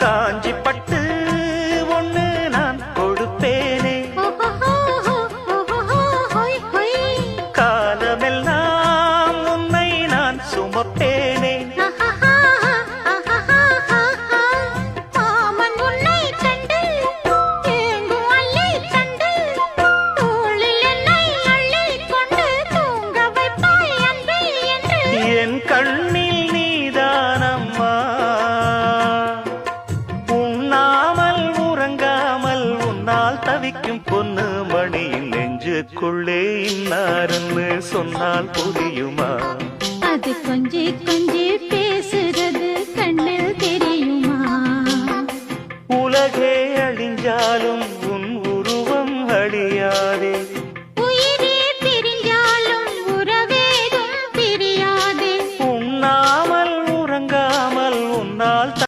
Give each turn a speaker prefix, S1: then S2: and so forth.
S1: காஞ்சி பட்டு ஒண்ணு நான் கொடுப்பேனே, காலமெல்லாம் உன்னை நான் சுமப்பேனே. என் கண்ணில் நீதானம்மா, உண்ணாமல் உறங்காமல் உன்னால் தவிக்கும் பொண்ணு மணியின் நெஞ்சுக்குள்ளே இன்னாருன்னு சொன்னால் புரியுமா?
S2: அது கொஞ்சி கொஞ்சி பேசுறது கண்ணில் தெரியுமா?
S1: உலகே அழிஞ்சாலும் உன் உருவம் அழியாதே,
S2: உயிரே பிரிஞ்சாலும் உறவேதும் பிரியாதே.
S1: உண்ணாமல் உறங்காமல் உன்னால்